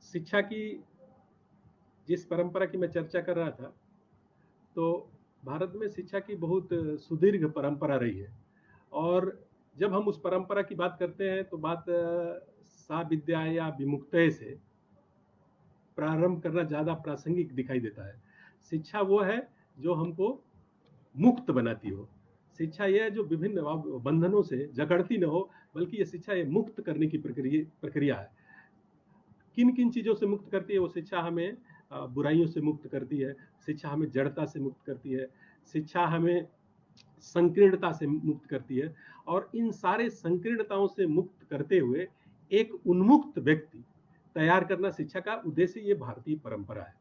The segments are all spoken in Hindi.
शिक्षा की जिस परंपरा की मैं चर्चा कर रहा था, तो भारत में शिक्षा की बहुत सुदीर्घ परंपरा रही है। और जब हम उस परंपरा की बात करते हैं तो बात सा विद्या या विमुक्तये से प्रारंभ करना ज़्यादा प्रासंगिक दिखाई देता है। शिक्षा वो है जो हमको मुक्त बनाती हो। शिक्षा ये है जो विभिन्न बंधनों से जकड़ती न हो, बल्कि ये शिक्षा ये मुक्त करने की प्रक्रिया है। किन-किन चीज़ों से मुक्त करती है वो शिक्षा हमें बुराइयों से मुक्त करती है, शिक्षा हमें जड़ता से मुक्त करती है, शिक्षा हमें संकीर्णता से मुक्त करती है और इन सारे संकीर्णताओं से मुक्त करते हुए एक उन्मुक्त व्यक्ति तैयार करना शिक्षा का उद्देश्य ये भारतीय परंपरा है।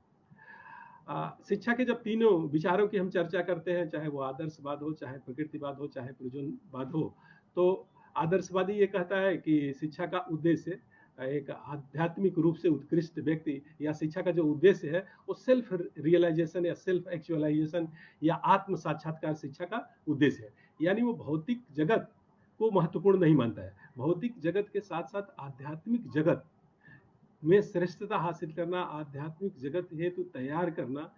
शिक्षा के जब तीनों विचारों की हम चर्चा करते हैं, चाहे वो आदर्शवाद हो, चाहे प्रकृतिवाद हो, चाहे प्रयोजनवाद हो, तो आदर्शवादी ये कहता है कि शिक्षा का उद्देश्य एक आध्यात्मिक रूप से उत्कृष्ट व्यक्ति या शिक्षा का जो उद्देश्य है वो सेल्फ रियलाइजेशन या सेल्फ एक्चुअलाइजेशन या आत्म साक्षात्कार शिक्षा का उद्देश्य है। यानी वो भौतिक जगत को महत्वपूर्ण नहीं मानता है। भौतिक जगत के साथ साथ आध्यात्मिक जगत में श्रेष्ठता हासिल करना, आध्यात्मिक जगत हेतु तैयार करना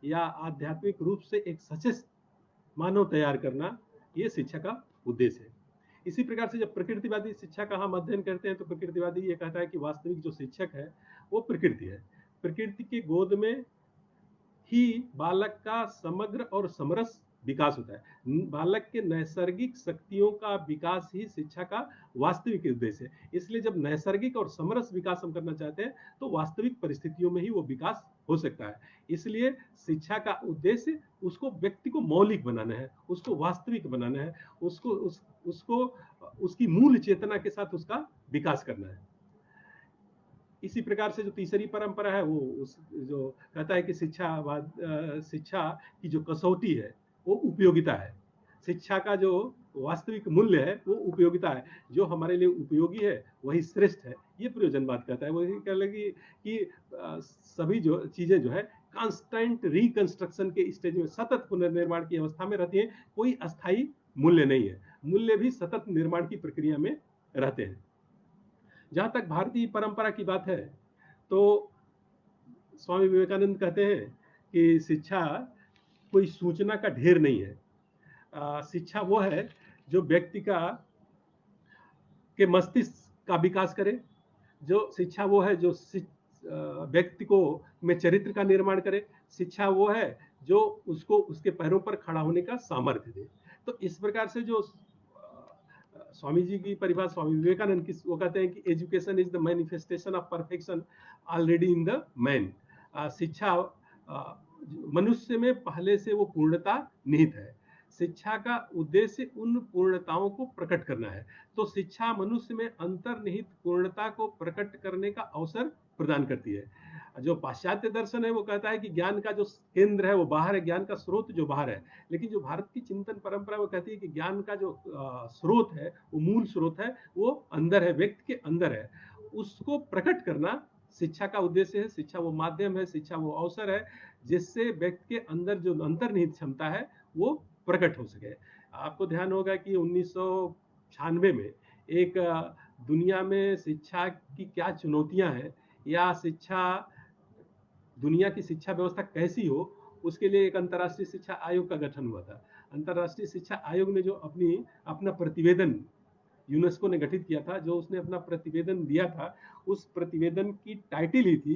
या आध्यात्मिक रूप से एक सचेत मानव तैयार करना, ये शिक्षा का उद्देश्य है। इसी प्रकार से जब प्रकृतिवादी शिक्षा का हम अध्ययन करते हैं तो प्रकृतिवादी ये कहता है कि वास्तविक जो शिक्षक है वो प्रकृति है। प्रकृति की गोद में ही बालक का समग्र और समरस विकास होता है। बालक के नैसर्गिक शक्तियों का विकास ही शिक्षा का वास्तविक उद्देश्य है। इसलिए जब नैसर्गिक और समरस विकास हम करना चाहते हैं तो वास्तविक परिस्थितियों में ही वो विकास हो सकता है। इसलिए शिक्षा का उद्देश्य उसको व्यक्ति को मौलिक बनाना है, उसको वास्तविक बनाना है, उसको उसकी मूल चेतना के साथ उसका विकास करना है। इसी प्रकार से जो तीसरी परंपरा है वो उस जो कहता है कि शिक्षा की जो कसौटी है वो उपयोगिता है। शिक्षा का जो वास्तविक मूल्य है वो उपयोगिता है। जो हमारे लिए उपयोगी है वही श्रेष्ठ है। ये प्रयोजनवाद कहता है। वो यही कह लगी कि सभी जो चीजें जो है कांस्टेंट रिकंस्ट्रक्शन के स्टेज में सतत पुनर्निर्माण की अवस्था में रहती है। कोई अस्थायी मूल्य नहीं है। मूल्य भी सतत निर्माण की प्रक्रिया में रहते हैं। जहां तक भारतीय परंपरा की बात है तो स्वामी विवेकानंद कहते हैं कि शिक्षा कोई सूचना का ढेर नहीं है। शिक्षा वो है जो व्यक्ति का के मस्तिष्क का विकास करे। जो शिक्षा वो है जो व्यक्ति को में चरित्र का निर्माण करे। शिक्षा वो है जो उसको उसके पैरों पर खड़ा होने का सामर्थ्य दे। तो इस प्रकार से जो स्वामी जी की परिभाषा स्वामी विवेकानंद की वो कहते हैं कि education is the manifestation of perfection already in the man. शिक्षा मनुष्य में पहले से वो पूर्णता निहित है। शिक्षा का उद्देश्य उन पूर्णताओं को प्रकट करना है। तो शिक्षा मनुष्य में अंतर्निहित पूर्णता को प्रकट करने का अवसर प्रदान करती है। जो पाश्चात्य दर्शन है वो कहता है कि ज्ञान का जो केंद्र है वो बाहर है, ज्ञान का स्रोत जो बाहर है। लेकिन जो भारत की चिंतन परंपरा वो कहती है कि ज्ञान का जो स्रोत है वो मूल स्रोत है, वो अंदर है, व्यक्ति के अंदर है। उसको प्रकट करना शिक्षा का उद्देश्य है। शिक्षा वो माध्यम है, शिक्षा वो अवसर है जिससे व्यक्ति के अंदर जो अंतर्निहित क्षमता है वो प्रकट हो सके। आपको ध्यान होगा कि 1996 में एक दुनिया में शिक्षा की क्या चुनौतियां हैं या शिक्षा दुनिया की शिक्षा व्यवस्था कैसी हो, उसके लिए एक अंतर्राष्ट्रीय शिक्षा आयोग का गठन हुआ था। अंतर्राष्ट्रीय शिक्षा आयोग ने जो अपना प्रतिवेदन यूनेस्को ने गठित किया था, जो उसने अपना प्रतिवेदन दिया था, उस प्रतिवेदन की टाइटल ही थी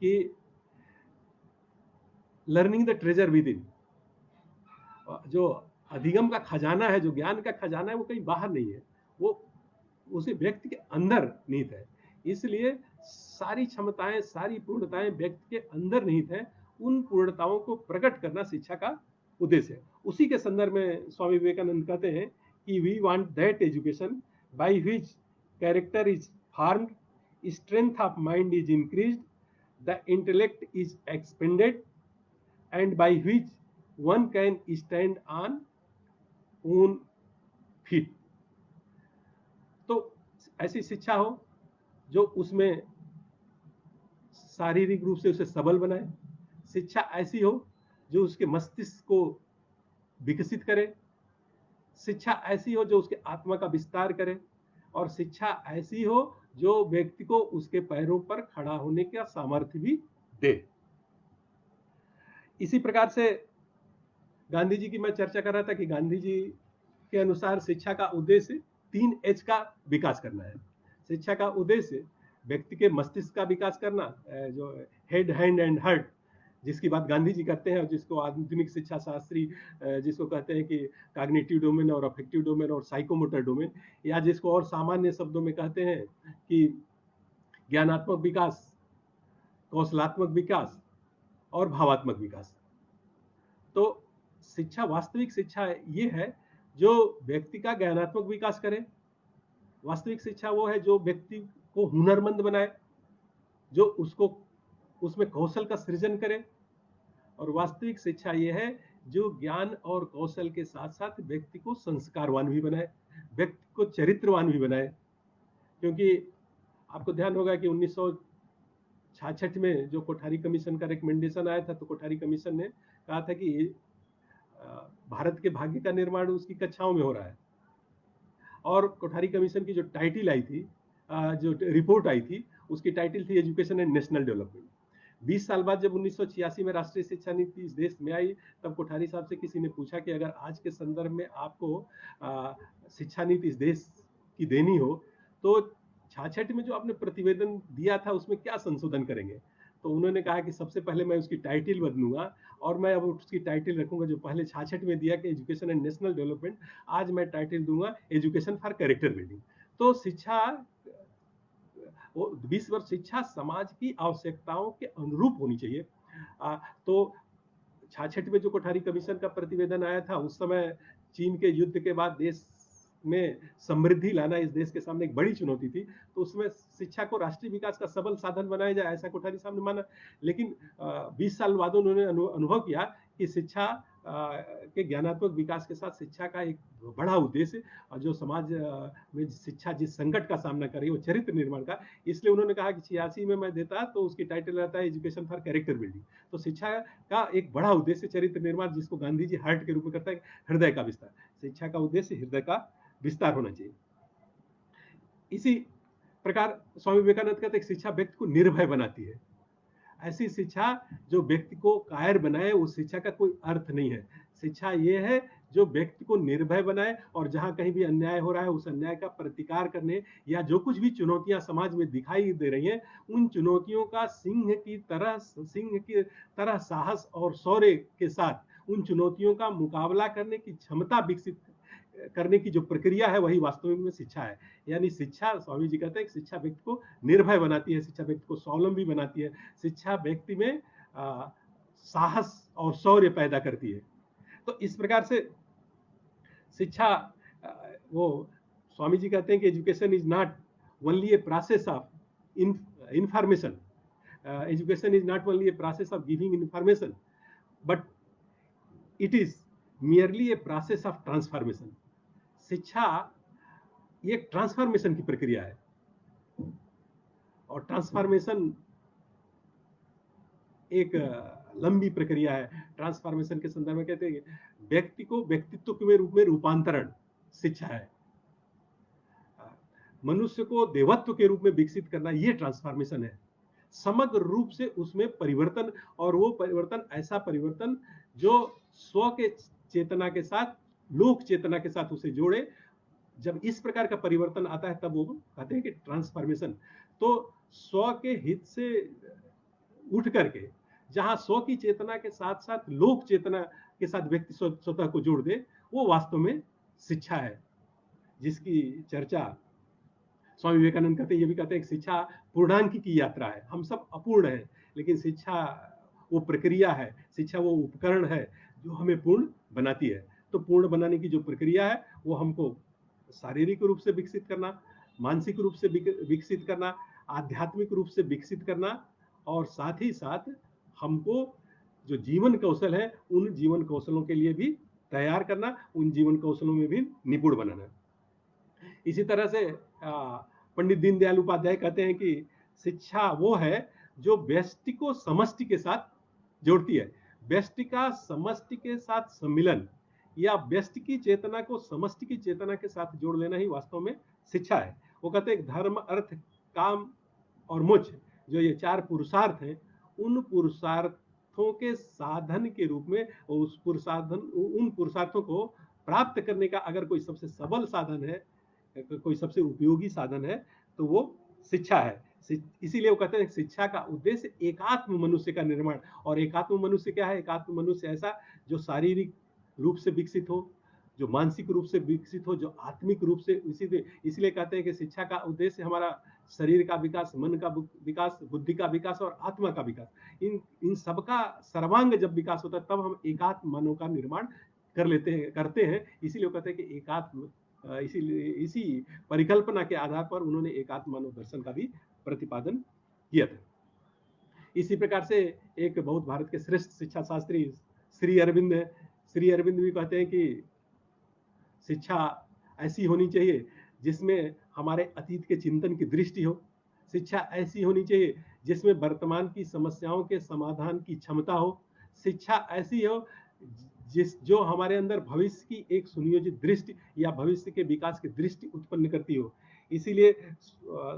कि learning the treasure with in. जो अधिगम का खजाना है, जो ज्ञान का खजाना है, वो कहीं बाहर नहीं है, वो उसी व्यक्ति के अंदर निहित है। इसलिए सारी क्षमताएं, सारी पूर्णताएं व्यक्ति के अंदर निहित है। उन पूर्णताओं को प्रकट करना शिक्षा का उद्देश्य है। उसी के संदर्भ में स्वामी विवेकानंद कहते हैं कि we want that education by which character is formed, strength of mind is increased, the intellect is expanded and by which one can stand on own feet। तो ऐसी शिक्षा हो जो उसमें शारीरिक रूप से उसे सबल बनाए। शिक्षा ऐसी हो जो उसके मस्तिष्क को विकसित करे। शिक्षा ऐसी हो जो उसके आत्मा का विस्तार करे। और शिक्षा ऐसी हो जो व्यक्ति को उसके पैरों पर खड़ा होने का सामर्थ्य भी दे। इसी प्रकार से गांधी जी की मैं चर्चा कर रहा था कि गांधी जी के अनुसार शिक्षा का उद्देश्य 3 H का विकास करना है। शिक्षा का उद्देश्य व्यक्ति के मस्तिष्क का विकास करना, जो हेड, हैंड एंड हार्ट, जिसकी बात गांधी जी करते हैं, जिसको आधुनिक शिक्षा शास्त्री जिसको कहते हैं कि कॉग्निटिव डोमेन और अफेक्टिव डोमेन और साइकोमोटर डोमेन, या जिसको और सामान्य शब्दों में कहते हैं कि ज्ञानात्मक विकास, कौशलात्मक विकास और भावात्मक विकास। तो शिक्षा, वास्तविक शिक्षा ये है जो व्यक्ति का ज्ञानात्मक विकास करे। वास्तविक शिक्षा वो है जो व्यक्ति को हुनरमंद बनाए, जो उसको उसमें कौशल का सृजन करे। और वास्तविक शिक्षा ये है जो ज्ञान और कौशल के साथ साथ व्यक्ति को संस्कारवान भी बनाए, व्यक्ति को चरित्रवान भी बनाए। क्योंकि आपको ध्यान होगा कि 1966 में जो कोठारी कमीशन का रिकमेंडेशन आया था, तो कोठारी कमीशन ने कहा था कि भारत के भाग्य का निर्माण उसकी कक्षाओं में हो रहा है। और कोठारी कमीशन की जो टाइटल आई थी, जो रिपोर्ट आई थी, उसकी टाइटल थी एजुकेशन एंड नेशनल डेवलपमेंट। 20 साल बाद जब 1986 में राष्ट्रीय शिक्षा नीति इस देश में आई, तब कोठारी साहब से किसी ने पूछा कि अगर आज के संदर्भ में आपको शिक्षा नीति इस देश की देनी हो, तो 66 में जो आपने प्रतिवेदन दिया था उसमें क्या संशोधन करेंगे? तो उन्होंने कहा कि सबसे पहले मैं उसकी टाइटल बदलूंगा, और मैं अब उसकी टाइटल रखूंगा जो पहले 66 में दिया कि एजुकेशन एंड नेशनल डेवलपमेंट, आज मैं टाइटल दूंगा एजुकेशन फॉर कैरेक्टर बिल्डिंग। तो शिक्षा, वो 20 वर्ष शिक्षा समाज की आवश्यकताओं के अनुरूप होनी चाहिए। तो 66 में जो कोठारी कमीशन का प्रतिवेदन आया था, उस समय चीन के युद्ध के बाद देश में समृद्धि लाना इस देश के सामने एक बड़ी चुनौती थी। तो उसमें शिक्षा को राष्ट्रीय विकास का सबल साधन बनाया जाए, ऐसा कोठारी साहब ने माना। लेकिन 20 साल बाद उन्होंने अनुभव किया कि शिक्षा के ज्ञानात्मक विकास के साथ शिक्षा का एक बड़ा उद्देश्य, जो समाज में शिक्षा जिस संकट का सामना कर रही है वो चरित्र निर्माण का, इसलिए उन्होंने कहा कि 86 में मैं देता तो उसकी टाइटल रहता है एजुकेशन फॉर कैरेक्टर बिल्डिंग। तो शिक्षा का एक बड़ा उद्देश्य चरित्र निर्माण, जिसको गांधी जी हार्ट के रूप में करता है, हृदय का विस्तार। शिक्षा का उद्देश्य हृदय का विस्तार होना चाहिए। इसी प्रकार स्वामी विवेकानंद कहते हैं शिक्षा व्यक्ति को निर्भय बनाती है। ऐसी शिक्षा जो व्यक्ति को कायर बनाए, उस शिक्षा का कोई अर्थ नहीं है। शिक्षा ये है जो व्यक्ति को निर्भय बनाए, और जहां कहीं भी अन्याय हो रहा है उस अन्याय का प्रतिकार करने, या जो कुछ भी चुनौतियां समाज में दिखाई दे रही हैं, उन चुनौतियों का सिंह की तरह साहस और शौर्य के साथ उन चुनौतियों का मुकाबला करने की क्षमता विकसित करने की जो प्रक्रिया है, वही वास्तविक में शिक्षा है। यानी शिक्षा, स्वामी जी कहते हैं, शिक्षा व्यक्ति को निर्भय बनाती है, शिक्षा व्यक्ति को स्वावलंबी बनाती है, शिक्षा व्यक्ति में साहस और शौर्य पैदा करती है। तो इस प्रकार से शिक्षा, वो स्वामी जी कहते हैं कि education is not only A process of information, education is not only A process of giving information, but it is merely a process of transformation. शिक्षा ये ट्रांसफॉर्मेशन की प्रक्रिया है, और ट्रांसफॉर्मेशन एक लंबी प्रक्रिया है। ट्रांसफॉर्मेशन के संदर्भ में कहते हैं व्यक्ति को व्यक्तित्व के रूप में रूपांतरण शिक्षा है, मनुष्य को देवत्व के रूप में विकसित करना, ये ट्रांसफॉर्मेशन है। समग्र रूप से उसमें परिवर्तन, और वो परिवर्तन ऐसा परिवर्तन जो स्व के चेतना के साथ, लोक चेतना के साथ उसे जोड़े। जब इस प्रकार का परिवर्तन आता है तब वो कहते हैं कि ट्रांसफॉर्मेशन। तो स्व के हित से उठ करके जहां स्व की चेतना के साथ साथ लोक चेतना के साथ व्यक्ति स्वतः को जोड़ दे, वो वास्तव में शिक्षा है, जिसकी चर्चा स्वामी विवेकानंद कहते हैं। ये भी कहते हैं कि शिक्षा पूर्णांक की यात्रा है, हम सब अपूर्ण हैं, लेकिन शिक्षा वो प्रक्रिया है, शिक्षा वो उपकरण है जो हमें पूर्ण बनाती है। तो पूर्ण बनाने की जो प्रक्रिया है वो हमको शारीरिक रूप से विकसित करना, मानसिक रूप से विकसित करना, आध्यात्मिक रूप से विकसित करना, और साथ ही साथ हमको जो जीवन कौशल है उन जीवन कौशलों के लिए भी तैयार करना, उन जीवन कौशलों में भी निपुण बनाना। इसी तरह से पंडित दीनदयाल उपाध्याय कहते हैं कि शिक्षा वो है जो व्यष्टि को समष्टि के साथ जोड़ती है। व्यष्टि का समष्टि के साथ सम्मिलन, या व्यष्टि की चेतना को समष्टि की चेतना के साथ जोड़ लेना ही वास्तव में शिक्षा है। वो कहते हैं धर्म, अर्थ, काम और मोक्ष, जो ये 4 पुरुषार्थ हैं, उन पुरुषार्थों के साधन के रूप में उन पुरुषार्थों को प्राप्त करने का अगर कोई सबसे सबल साधन है, कोई सबसे उपयोगी साधन है, तो वो शिक्षा है। इसीलिए वो कहते हैं शिक्षा का उद्देश्य एकात्म मनुष्य का निर्माण। और एकात्म मनुष्य क्या है? एकात्म मनुष्य ऐसा जो शारीरिक रूप से विकसित हो, जो मानसिक रूप से विकसित हो, जो आत्मिक रूप से इसलिए कहते हैं कि शिक्षा का उद्देश्य हमारा शरीर का विकास, मन का विकास, बुद्धि का विकास और आत्मा का विकास। इन सबका सर्वांग जब विकास होता है तब हम एकात्म मानव का निर्माण करते हैं। इसीलिए वो कहते हैं कि एकात्म, इसीलिए इसी परिकल्पना के आधार पर उन्होंने एकात्म मानव दर्शन का भी प्रतिपादन किया था। इसी प्रकार से एक बहुत भारत के श्रेष्ठ शिक्षा शास्त्री श्री अरविंद है। श्री अरविंद भी कहते हैं कि शिक्षा ऐसी होनी चाहिए जिसमें हमारे अतीत के चिंतन की दृष्टि हो। शिक्षा ऐसी होनी चाहिए जिसमें वर्तमान की समस्याओं के समाधान की क्षमता हो। शिक्षा ऐसी हो जो हमारे अंदर भविष्य की एक सुनियोजित दृष्टि या भविष्य के विकास की दृष्टि उत्पन्न करती हो। इसीलिए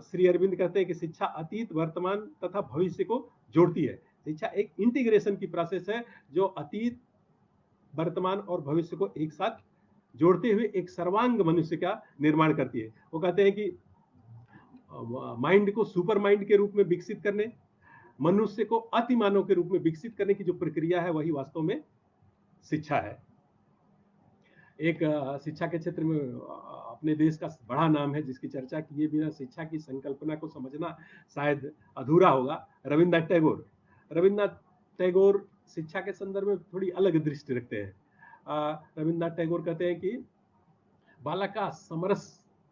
श्री अरविंद कहते हैं कि शिक्षा अतीत, वर्तमान तथा भविष्य को जोड़ती है। शिक्षा एक इंटीग्रेशन की प्रोसेस है जो अतीत, वर्तमान और भविष्य को एक साथ जोड़ते हुए एक सर्वांग मनुष्य का निर्माण करती है। वो कहते हैं कि माइंड को सुपर माइंड के रूप में विकसित करने, मनुष्य को अति मानव के रूप में विकसित करने की जो प्रक्रिया है वही वास्तव में शिक्षा है। एक शिक्षा के क्षेत्र में अपने देश का बड़ा नाम है जिसकी चर्चा किए बिना शिक्षा की संकल्पना को समझना शायद अधूरा होगा, रविन्द्रनाथ टैगोर। रविन्द्रनाथ टैगोर शिक्षा के संदर्भ में थोड़ी अलग दृष्टि रखते हैं। रविन्द्रनाथ टैगोर कहते हैं कि बालक का समरस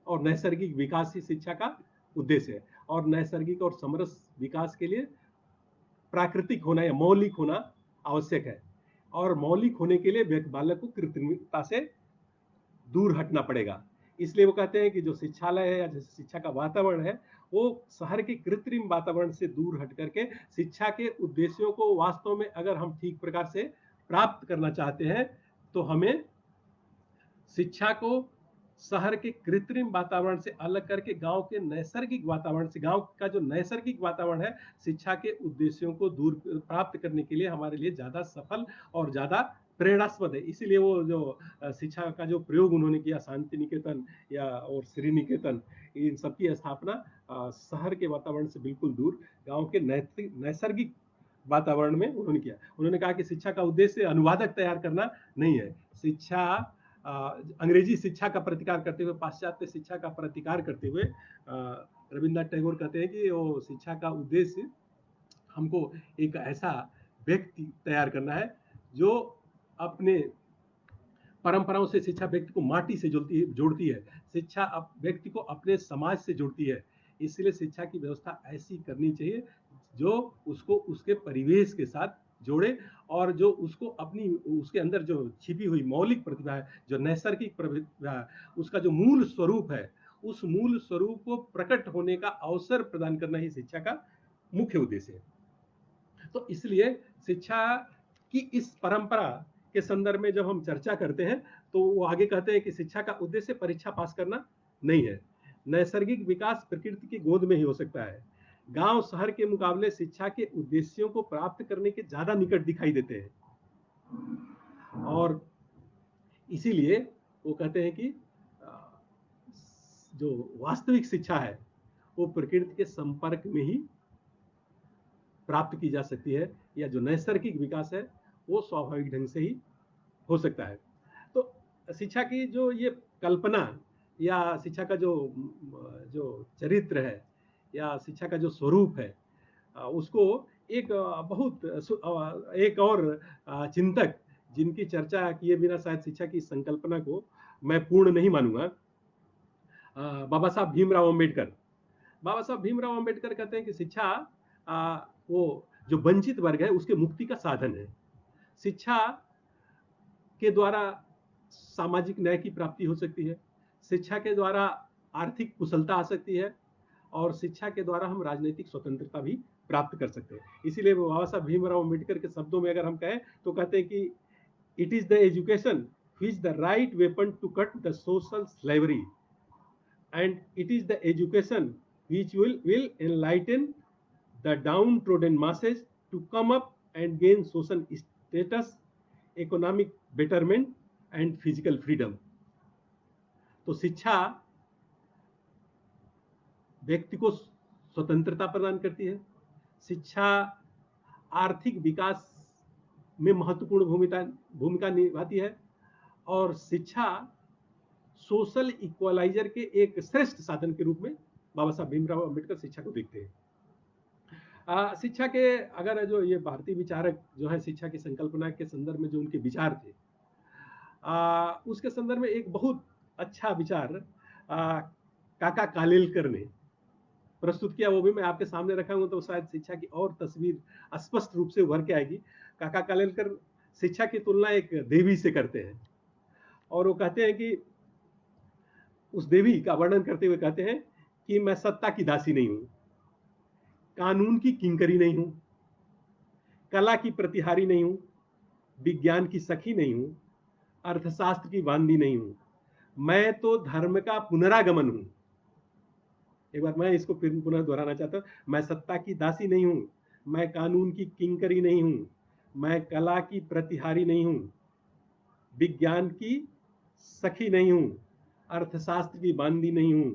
और नैसर्गिक विकास ही शिक्षा का उद्देश्य है, और नैसर्गिक और समरस विकास के लिए प्राकृतिक होना या मौलिक होना आवश्यक है, और मौलिक होने के लिए बालक को कृत्रिमता से दूर हटना पड़ेगा। इसलिए वो कहते हैं कि जो शिक्षालय है या शिक्षा का वातावरण है वो शहर के कृत्रिम वातावरण से दूर हट करके शिक्षा के उद्देश्यों को वास्तव में अगर हम ठीक प्रकार से प्राप्त करना चाहते हैं तो हमें शिक्षा को शहर के कृत्रिम वातावरण से अलग करके गांव के नैसर्गिक वातावरण से, गांव का जो नैसर्गिक वातावरण है शिक्षा के उद्देश्यों को दूर प्राप्त करने के लिए हमारे लिए ज्यादा सफल और ज्यादा प्रेरणास्पद है। इसीलिए वो जो शिक्षा का जो प्रयोग उन्होंने किया, शांति निकेतन या और श्री निकेतन, इन सबकी स्थापना शहर के वातावरण से बिल्कुल दूर गांव के नैसर्गिक वातावरण में उन्होंने किया। उन्होंने कहा कि शिक्षा का उद्देश्य अनुवादक तैयार करना नहीं है। शिक्षा अंग्रेजी शिक्षा का प्रतिकार करते हुए, पाश्चात्य शिक्षा का प्रतिकार करते हुए रविन्द्रनाथ टैगोर कहते हैं कि वो शिक्षा का उद्देश्य हमको एक ऐसा व्यक्ति तैयार करना है जो अपने परंपराओं से, शिक्षा व्यक्ति को माटी से जोड़ती है, शिक्षा व्यक्ति को अपने समाज से जोड़ती है। इसलिए शिक्षा की व्यवस्था ऐसी करनी चाहिए जो उसको उसके परिवेश के साथ जोड़े और जो उसको अपनी, उसके अंदर जो छिपी हुई मौलिक प्रतिभा है, जो नैसर्गिक प्रतिभा है, उसका जो मूल स्वरूप है, उस मूल स्वरूप को प्रकट होने का अवसर प्रदान करना ही शिक्षा का मुख्य उद्देश्य है। तो इसलिए शिक्षा की इस परंपरा के संदर्भ में जब हम चर्चा करते हैं तो वो आगे कहते हैं कि शिक्षा का उद्देश्य परीक्षा पास करना नहीं है। नैसर्गिक विकास प्रकृति की गोद में ही हो सकता है। गांव शहर के मुकाबले शिक्षा के उद्देश्यों को प्राप्त करने के ज्यादा निकट दिखाई देते हैं, और इसीलिए वो कहते हैं कि जो वास्तविक शिक्षा है वो प्रकृति के संपर्क में ही प्राप्त की जा सकती है, या जो नैसर्गिक विकास है वो स्वाभाविक ढंग से ही हो सकता है। तो शिक्षा की जो ये कल्पना या शिक्षा का जो चरित्र है या शिक्षा का जो स्वरूप है, उसको एक एक और चिंतक जिनकी चर्चा किए बिना शायद शिक्षा की संकल्पना को मैं पूर्ण नहीं मानूंगा, बाबा साहब भीमराव अम्बेडकर। बाबा साहब भीमराव अम्बेडकर कहते हैं कि शिक्षा वो जो वंचित वर्ग है उसके मुक्ति का साधन है। शिक्षा के द्वारा सामाजिक न्याय की प्राप्ति हो सकती है, शिक्षा के द्वारा आर्थिक कुशलता आ सकती है, और शिक्षा के द्वारा हम राजनीतिक स्वतंत्रता भी प्राप्त कर सकते हैं। इसीलिए बाबा साहब भीमराव अम्बेडकर के शब्दों में अगर हम कहें तो कहते हैं कि it is the education which the right weapon to cut the social slavery, and it is the education which will enlighten the downtrodden masses to come up and gain social status, economic betterment and physical freedom. तो शिक्षा व्यक्ति को स्वतंत्रता प्रदान करती है, शिक्षा आर्थिक विकास में महत्वपूर्ण भूमिका निभाती है और शिक्षा सोशल इक्वलाइजर के एक श्रेष्ठ साधन के रूप में बाबा साहब भीमराव अंबेडकर शिक्षा को देखते हैं। शिक्षा के अगर जो ये भारतीय विचारक जो है शिक्षा की संकल्पना के संदर्भ में जो उनके विचार थे, उसके संदर्भ में एक बहुत अच्छा विचार काका कालेलकर ने प्रस्तुत किया, वो भी मैं आपके सामने रखा हूं, तो शायद शिक्षा की और तस्वीर स्पष्ट रूप से उभर के आएगी। काका कालेलकर शिक्षा की तुलना एक देवी से करते हैं और वो कहते हैं कि उस देवी का वर्णन करते हुए कहते हैं कि मैं सत्ता की दासी नहीं हूं, कानून की किंकरी नहीं हूं, कला की प्रतिहारी नहीं हूं, विज्ञान की सखी नहीं हूं, अर्थशास्त्र की बांदी नहीं हूं, मैं तो धर्म का पुनरागमन हूं। एक बार मैं इसको फिर पुनः दोहराना चाहता हूं, मैं सत्ता की दासी नहीं हूं, मैं कानून की किंकरी नहीं हूं, मैं कला की प्रतिहारी नहीं हूं, विज्ञान की सखी नहीं हूं, अर्थशास्त्र की बांदी नहीं हूं,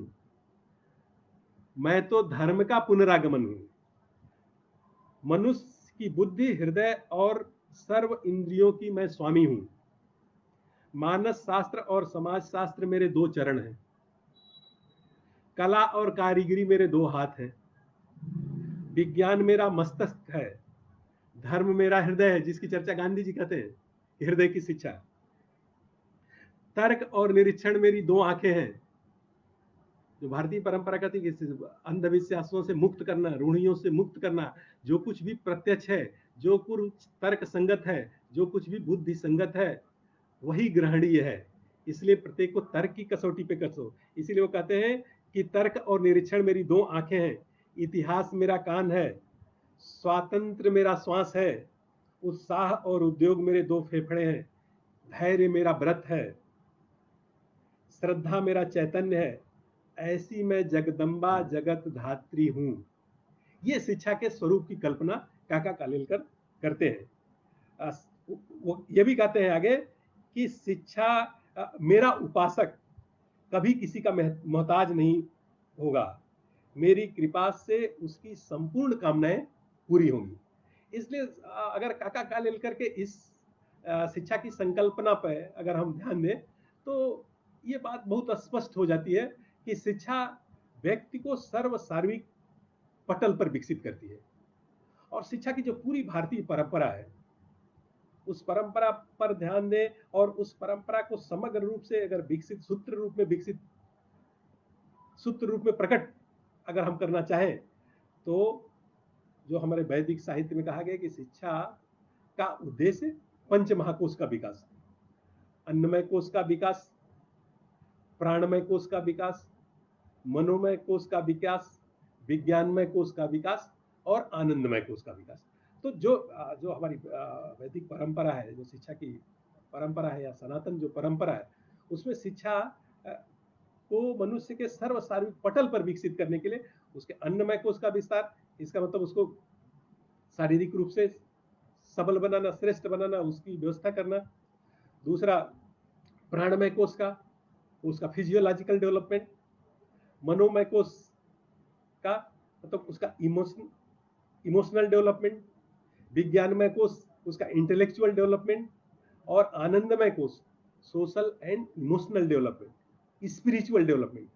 मैं तो धर्म का पुनरागमन हूं। मनुष्य की बुद्धि, हृदय और सर्व इंद्रियों की मैं स्वामी हूं। मानस शास्त्र और समाज शास्त्र मेरे दो चरण हैं, कला और कारीगरी मेरे दो हाथ हैं, विज्ञान मेरा मस्तिष्क है, धर्म मेरा हृदय है, जिसकी चर्चा गांधी जी कहते हैं, हृदय की शिक्षा। तर्क और निरीक्षण मेरी दो आंखें हैं, जो भारतीय परंपरा कहती है कि अंधविश्वासों से मुक्त करना, रूढ़ियों से मुक्त करना, जो कुछ भी प्रत्यक्ष है, जो कुछ तर्क संगत है, जो कुछ भी बुद्धि संगत है, वही ग्रहणीय है, इसलिए प्रत्येक को तर्क की कसौटी पे कसो। इसीलिए वो कहते हैं कि तर्क और निरीक्षण मेरी दो आंखें हैं, इतिहास मेरा कान है, स्वातंत्र मेरा श्वास है, उत्साह और उद्योग मेरे दो फेफड़े हैं, धैर्य मेरा व्रत है, श्रद्धा मेरा चैतन्य है, ऐसी मैं जगदम्बा जगत धात्री हूं। ये शिक्षा के स्वरूप की कल्पना काका कालेलकर करते हैं। वो ये भी कहते हैं आगे कि शिक्षा मेरा उपासक कभी किसी का मोहताज नहीं होगा, मेरी कृपा से उसकी संपूर्ण कामनाएं पूरी होंगी। इसलिए अगर काका कालेलकर के इस शिक्षा की संकल्पना पर अगर हम ध्यान दें तो ये बात बहुत स्पष्ट हो जाती है कि शिक्षा व्यक्ति को सार्विक पटल पर विकसित करती है। और शिक्षा की जो पूरी भारतीय परंपरा है, उस परंपरा पर ध्यान दें और उस परंपरा को समग्र रूप से अगर विकसित सूत्र रूप में प्रकट अगर हम करना चाहें तो जो हमारे वैदिक साहित्य में कहा गया कि शिक्षा का उद्देश्य पंच महाकोश का विकास, अन्नमय कोश का विकास, प्राणमय कोश का विकास, मनोमय कोश का विकास, विज्ञानमय कोश का विकास और आनंदमय कोश का विकास। तो जो हमारी वैदिक परंपरा है, जो शिक्षा की परंपरा है या सनातन जो परंपरा है, उसमें शिक्षा को मनुष्य के सार्विक पटल पर विकसित करने के लिए उसके अन्नमय कोश का विस्तार, इसका मतलब उसको शारीरिक रूप से सबल बनाना, श्रेष्ठ बनाना, उसकी व्यवस्था करना। दूसरा प्राणमय कोश का, उसका फिजियोलॉजिकल डेवलपमेंट। मनोमय कोश का मतलब उसका इमोशनल डेवलपमेंट। विज्ञानमय कोश उसका इंटेलेक्चुअल डेवलपमेंट और आनंदमय कोश social and emotional development, spiritual development.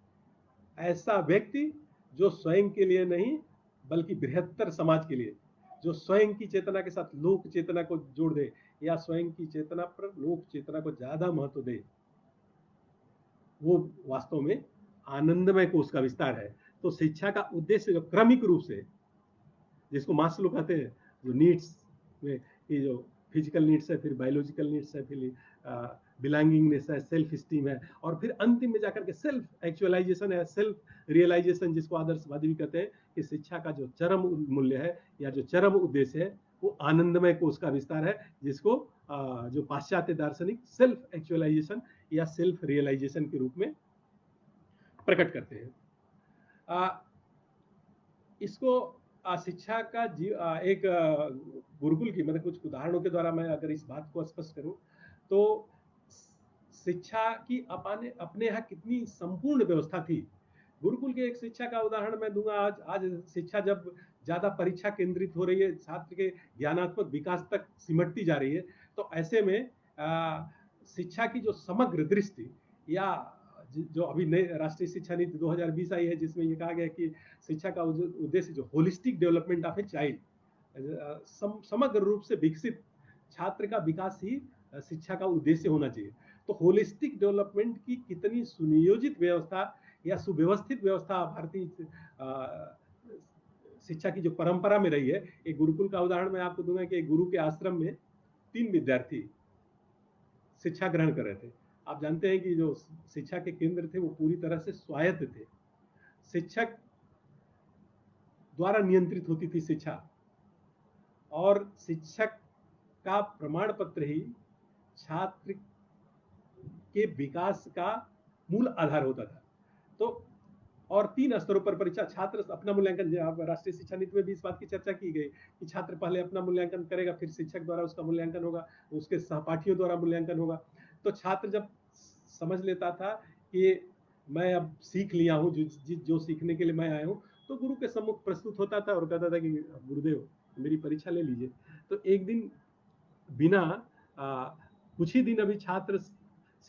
ऐसा व्यक्ति जो स्वयं के लिए नहीं बल्कि बृहत्तर समाज के लिए, जो स्वयं की चेतना के साथ लोक चेतना को जोड़ दे या स्वयं की चेतना पर लोक चेतना को ज्यादा महत्व दे, वो वास्तव में आनंदमय कोश का विस्तार है। तो शिक्षा का उद्देश्य जो क्रमिक रूप से, जिसको मास्लो कहते हैं, जो नीड्स में ये जो फिजिकल नीड्स है, फिर बायोलॉजिकल नीड्स है, फिर बिलोंगिंगनेस है, सेल्फ स्टीम है, और फिर अंतिम में जाकर के सेल्फ एक्चुअलाइजेशन है, सेल्फ रियलाइजेशन, जिसको आदर्शवादी भी कहते हैं, कि शिक्षा का जो चरम मूल्य है या जो चरम उद्देश्य है वो आनंदमय कोश का विस्तार है, जिसको जो पाश्चात्य दार्शनिक सेल्फ एक्चुअलाइजेशन या सेल्फ रियलाइजेशन के रूप में प्रकट करते हैं। इसको शिक्षा का एक गुरुकुल की मतलब कुछ उदाहरणों के द्वारा मैं अगर इस बात को स्पष्ट करूं तो शिक्षा की अपने यहाँ कितनी संपूर्ण व्यवस्था थी। गुरुकुल के एक शिक्षा का उदाहरण मैं दूंगा। आज आज शिक्षा जब ज्यादा परीक्षा केंद्रित हो रही है, छात्र के ज्ञानात्मक विकास तक सिमटती जा रही है, तो ऐसे में शिक्षा की जो समग्र दृष्टि या जो अभी नई राष्ट्रीय शिक्षा नीति 2020 आई है, जिसमें ये कहा गया कि शिक्षा का उद्देश्य जो holistic development of a child, समग्र रूप से विकसित छात्र का विकास ही शिक्षा का उद्देश्य होना चाहिए। तो होलिस्टिक डेवलपमेंट की कितनी सुनियोजित व्यवस्था या सुव्यवस्थित व्यवस्था भारतीय शिक्षा की जो परंपरा में रही है। एक गुरुकुल का उदाहरण मैं आपको दूंगा कि एक गुरु के आश्रम में 3 विद्यार्थी शिक्षा ग्रहण कर रहे थे। आप जानते हैं कि जो शिक्षा के केंद्र थे वो पूरी तरह से स्वायत्त थे। शिक्षक द्वारा नियंत्रित होती थी शिक्षा, और शिक्षक का प्रमाण पत्र ही छात्र के विकास का मूल आधार होता था। तो और 3 स्तरों पर परीक्षा छात्र अपना मूल्यांकन, राष्ट्रीय शिक्षा नीति में भी इस बात की चर्चा की गई कि छात्र पहले अपना मूल्यांकन करेगा, फिर शिक्षक द्वारा उसका मूल्यांकन होगा, उसके सहपाठियों द्वारा मूल्यांकन होगा। तो छात्र जब समझ लेता था कि मैं अब सीख लिया हूँ जो सीखने के लिए मैं आया हूँ, तो गुरु के सम्मुख प्रस्तुत होता था और कहता था कि गुरुदेव मेरी परीक्षा ले लीजिए। तो एक दिन बिना कुछ ही दिन अभी छात्र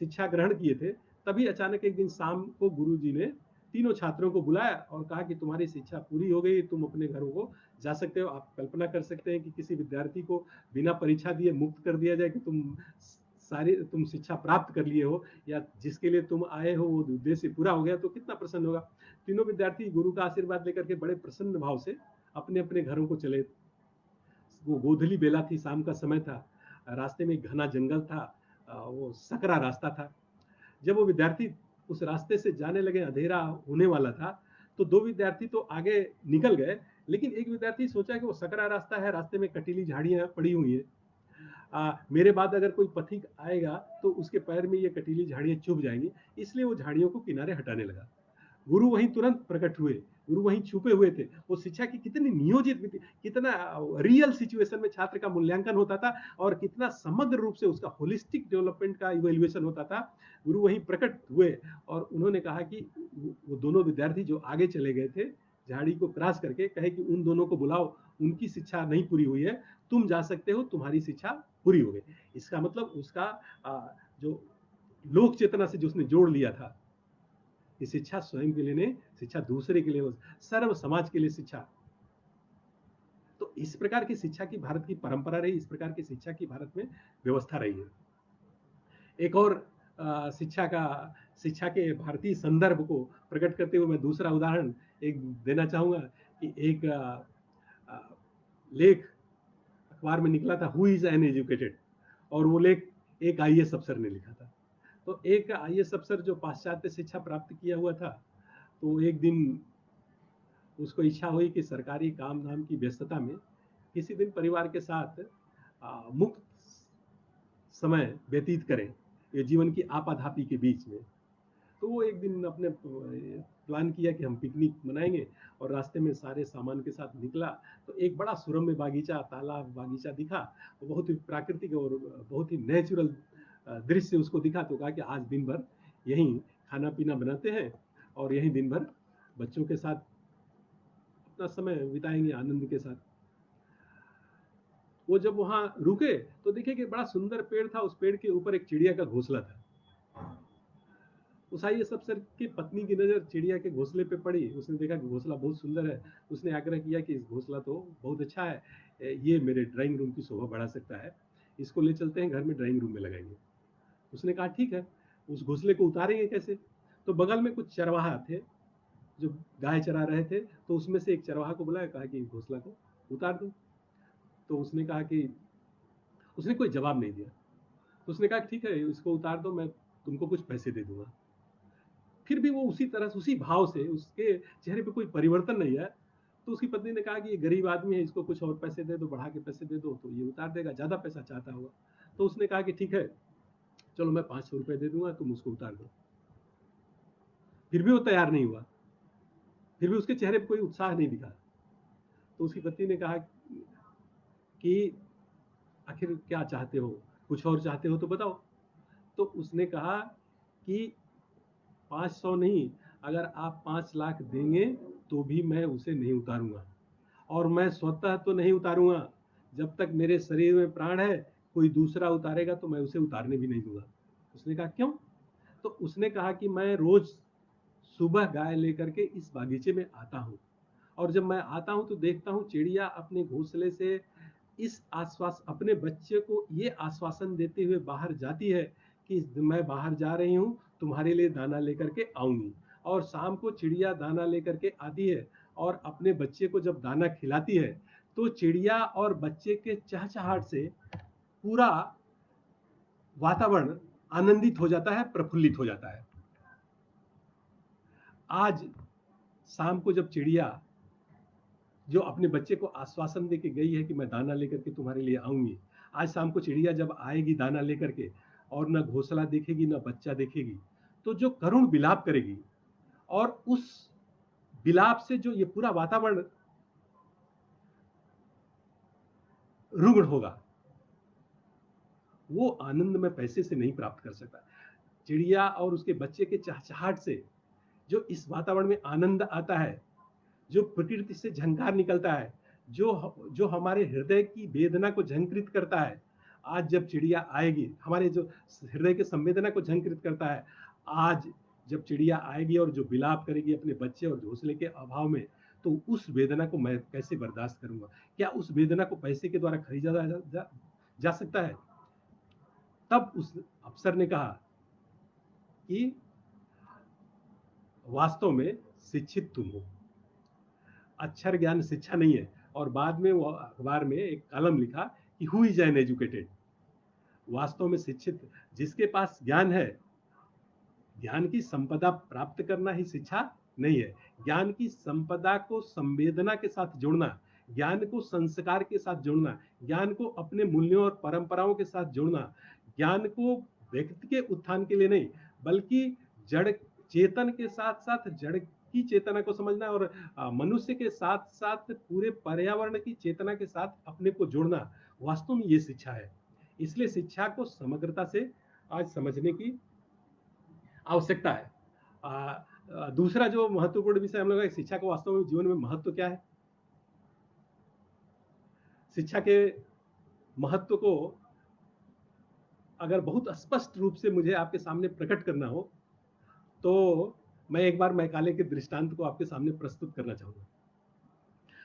शिक्षा ग्रहण किए थे, तभी अचानक एक दिन शाम को गुरुजी ने तीनों छात्रों को बुलाया और कहा कि तुम्हारी शिक्षा पूरी हो गई, तुम अपने घरों को जा सकते हो। आप कल्पना कर सकते हैं कि किसी विद्यार्थी को बिना परीक्षा दिए मुक्त कर दिया जाए कि तुम शिक्षा प्राप्त कर लिए हो, या जिसके लिए तुम आए हो वो उद्देश्य पूरा हो गया, तो कितना प्रसन्न होगा। तीनों विद्यार्थी गुरु का आशीर्वाद लेकर के बड़े प्रसन्न भाव से अपने अपने घरों को चले। वो गोधली बेला थी, शाम का समय था, रास्ते में घना जंगल था, वो सकरा रास्ता था। जब वो विद्यार्थी उस रास्ते से जाने लगे, अंधेरा होने वाला था, तो 2 विद्यार्थी तो आगे निकल गए, लेकिन एक विद्यार्थी सोचा कि वो सकरा रास्ता है, रास्ते में कटीली झाड़ियां पड़ी हुई है, मेरे बाद अगर कोई पथिक आएगा तो उसके पैर में ये कटीली झाड़ियां चुभ जाएंगी, इसलिए वो झाड़ियों को किनारे हटाने लगा। गुरु वहीं तुरंत प्रकट हुए, गुरु वहीं छुपे हुए थे। वो शिक्षा की कितनी नियोजित, कितना रियल सिचुएशन में छात्र का मूल्यांकन होता था और कितना समग्र रूप से उसका होलिस्टिक डेवलपमेंट का इवेल्युएशन होता था। गुरु वहीं प्रकट हुए और उन्होंने कहा कि वो दोनों विद्यार्थी जो आगे चले गए थे झाड़ी को क्रॉस करके, कहे कि उन दोनों को बुलाओ, उनकी शिक्षा नहीं पूरी हुई है, तुम जा सकते हो, तुम्हारी शिक्षा पूरी हो गई। इसका मतलब उसका जो लोक चेतना से जो उसने जोड़ लिया था कि शिक्षा स्वयं के लिए नहीं, शिक्षा दूसरे के लिए, सर्व समाज के लिए शिक्षा। तो इस प्रकार की शिक्षा की भारत की परंपरा रही, इस प्रकार की शिक्षा की भारत में व्यवस्था रही है। एक और शिक्षा के भारतीय संदर्भ को प्रकट करते हुए मैं दूसरा उदाहरण एक देना चाहूंगा कि एक लेख अखबार में निकला था, हु इज एन एजुकेटेड, और वो लेख एक आईएएस अफसर ने लिखा था। तो एक आईएएस अफसर जो पाश्चात्य शिक्षा प्राप्त किया हुआ था, तो एक दिन उसको इच्छा हुई कि सरकारी काम धाम की व्यस्तता में किसी दिन परिवार के साथ मुक्त समय व्यतीत करें, ये जीवन की आपाधापी के बीच में। तो वो एक दिन अपने प्लान किया कि हम पिकनिक मनाएंगे, और रास्ते में सारे सामान के साथ निकला तो एक बड़ा सुरम्य बागीचा, तालाब बागीचा दिखा, बहुत ही प्राकृतिक और बहुत ही नेचुरल दृश्य उसको दिखा। तो कहा कि आज दिन भर यहीं खाना पीना बनाते हैं और यहीं दिन भर बच्चों के साथ अपना समय बिताएंगे आनंद के साथ। वो जब वहां रुके तो देखे कि बड़ा सुंदर पेड़ था, उस पेड़ के ऊपर एक चिड़िया का घोंसला था। उस आईएएस अफसर की पत्नी की नजर चिड़िया के घोंसले पे पड़ी, उसने देखा कि घोंसला बहुत सुंदर है। उसने आग्रह किया कि इस घोंसला तो बहुत अच्छा है, ये मेरे ड्राइंग रूम की शोभा बढ़ा सकता है, इसको ले चलते हैं घर में, ड्राइंग रूम में लगाएंगे। उसने कहा ठीक है। उस घोंसले को उतारेंगे कैसे? तो बगल में कुछ चरवाहा थे जो गाय चरा रहे थे, तो उसमें से एक चरवाहा को बुलाया, कहा कि घोंसला को उतार दो। तो उसने कहा कि उसने कोई जवाब नहीं दिया। तो उसने कहा ठीक है, इसको उतार दो, मैं तुमको कुछ पैसे दे दूंगा। फिर भी वो उसी तरह से, उसी भाव से, उसके चेहरे पे कोई परिवर्तन नहीं है। तो उसकी पत्नी ने कहा कि ये गरीब आदमी है, इसको कुछ और पैसे दे दो, बढ़ा के पैसे दे दो तो ये उतार देगा, ज्यादा पैसा चाहता होगा। तो उसने कहा कि ठीक है, चलो मैं 500 रुपए दे दूंगा, तुम उसको उतार दो। फिर भी वो तैयार नहीं हुआ, फिर भी उसके चेहरे पे कोई उत्साह नहीं दिखा। तो उसकी पत्नी ने कहा कि आखिर क्या चाहते हो, कुछ और चाहते हो तो बताओ। तो उसने कहा कि 500 नहीं, अगर आप 5 लाख देंगे तो भी मैं उसे नहीं उतारूंगा, और मैं स्वतः तो नहीं उतारूंगा, जब तक मेरे शरीर में प्राण है कोई दूसरा उतारेगा तो मैं उसे उतारने भी नहीं दूंगा। उसने कहा क्यों? तो उसने कहा कि मैं रोज सुबह गाय लेकर के इस बागीचे में आता हूँ, और जब मैं आता हूँ तो देखता हूँ चिड़िया अपने घोंसले से इस आश्वास अपने बच्चे को ये आश्वासन देते हुए बाहर जाती है कि मैं बाहर जा रही हूँ, तुम्हारे लिए दाना लेकर के आऊंगी। और शाम को चिड़िया दाना लेकर के आती है, और अपने बच्चे को जब दाना खिलाती है तो चिड़िया और बच्चे के चहचहाट से पूरा वातावरण आनंदित हो जाता है, प्रफुल्लित हो जाता है। आज शाम को जब चिड़िया जो अपने बच्चे को आश्वासन देके गई है कि मैं दाना लेकर के तुम्हारे लिए आऊंगी, आज शाम को चिड़िया जब आएगी दाना लेकर के, और न घोंसला देखेगी न बच्चा देखेगी, तो जो करुण विलाप करेगी, और उस विलाप से जो ये पूरा वातावरण रुग्ण होगा, वो आनंद में पैसे से नहीं प्राप्त कर सकता। चिड़िया और उसके बच्चे के चहचहाट से जो इस वातावरण में आनंद आता है, जो प्रकृति से झंकार निकलता है, जो हमारे हृदय की वेदना को झंकृत करता है, आज जब चिड़िया आएगी, हमारे जो हृदय के संवेदना को झंकृत करता है, आज जब चिड़िया आएगी और जो विलाप करेगी अपने बच्चे और घोंसले के अभाव में, तो उस वेदना को मैं कैसे बर्दाश्त करूंगा? क्या उस वेदना को पैसे के द्वारा खरीदा जा सकता है? तब उस अफसर ने कहा कि वास्तव में शिक्षित तुम हो, अक्षर ज्ञान शिक्षा नहीं है। और बाद में वो अखबार में एक कॉलम लिखा कि हु इज एन एजुकेटेड, वास्तव में शिक्षित जिसके पास ज्ञान है। ज्ञान की संपदा प्राप्त करना ही शिक्षा नहीं है, ज्ञान की संपदा को संवेदना के साथ जोड़ना, ज्ञान को संस्कार के साथ जोड़ना, ज्ञान को अपने मूल्यों और परंपराओं के साथ जोड़ना, ज्ञान को व्यक्ति के उत्थान के लिए नहीं, बल्कि जड़ चेतन के साथ साथ जड़ की चेतना को समझना, और मनुष्य के साथ साथ पूरे पर्यावरण की चेतना के साथ अपने को जोड़ना, वास्तव में ये शिक्षा है। इसलिए शिक्षा को समग्रता से आज समझने की आवश्यकता है। दूसरा जो महत्वपूर्ण विषय हम लोग का, शिक्षा को वास्तव में जीवन में महत्व क्या है? शिक्षा के महत्व को अगर बहुत स्पष्ट रूप से मुझे आपके सामने प्रकट करना हो, तो मैं एक बार मैकाले के दृष्टांत को आपके सामने प्रस्तुत करना चाहूंगा।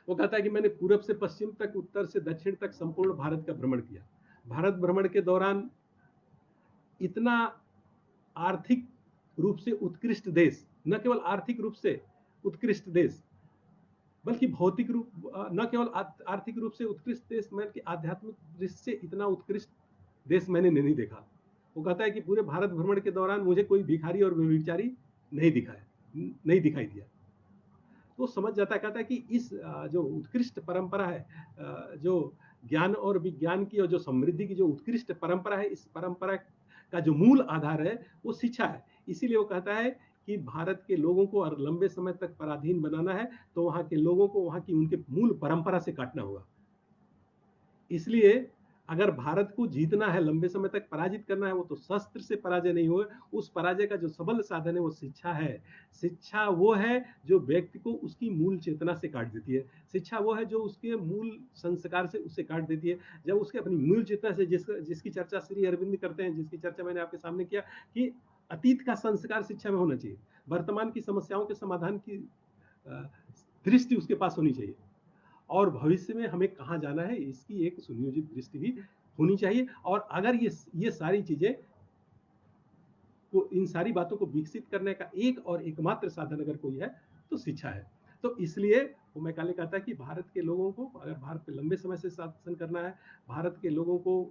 वो कहता है कि मैंने पूरब से पश्चिम तक, उत्तर से दक्षिण तक संपूर्ण भारत का भ्रमण किया। भारत भ्रमण के दौरान इतना आर्थिक रूप से उत्कृष्ट देश, न केवल आर्थिक रूप से उत्कृष्ट देश, बल्कि भौतिक रूप, न केवल आर्थिक रूप से उत्कृष्ट देश, बल्कि आध्यात्मिक दृष्टि से इतना उत्कृष्ट देश मैंने नहीं देखा। वो कहता है कि पूरे भारत भ्रमण के दौरान मुझे कोई भिखारी और व्यभिचारी नहीं दिखाई दिया। तो समझ जाता है, कहता है कि इस जो उत्कृष्ट परंपरा है, जो ज्ञान और विज्ञान की और जो समृद्धि की जो उत्कृष्ट परंपरा है, इस परंपरा का जो मूल आधार है वो शिक्षा है। इसीलिए वो कहता है कि भारत के लोगों को और लंबे समय तक पराधीन बनाना है तो वहां के लोगों को वहां की उनके मूल परंपरा से काटना होगा। इसलिए अगर भारत को जीतना है, लंबे समय तक पराजित करना है, वो तो शस्त्र से पराजय नहीं होगा। उस पराजय का जो सबल साधन है वो शिक्षा है। शिक्षा वो है जो व्यक्ति को उसकी मूल चेतना से काट देती है। शिक्षा वो है जो उसके मूल संस्कार से उसे काट देती है। जब उसके अपनी मूल चेतना से, जिसकी चर्चा श्री अरविंद करते हैं, जिसकी चर्चा मैंने आपके सामने किया कि अतीत का संस्कार शिक्षा में होना चाहिए, वर्तमान की समस्याओं के समाधान की दृष्टि उसके पास होनी चाहिए, और भविष्य में हमें कहाँ जाना है इसकी एक सुनियोजित दृष्टि भी होनी चाहिए। और अगर ये सारी चीजें को, इन सारी बातों को विकसित करने का एक और एकमात्र साधन अगर कोई है तो शिक्षा है। तो इसलिए वो मैकाले कहता है कि भारत के लोगों को अगर भारत पे लंबे समय से शासन करना है, भारत के लोगों को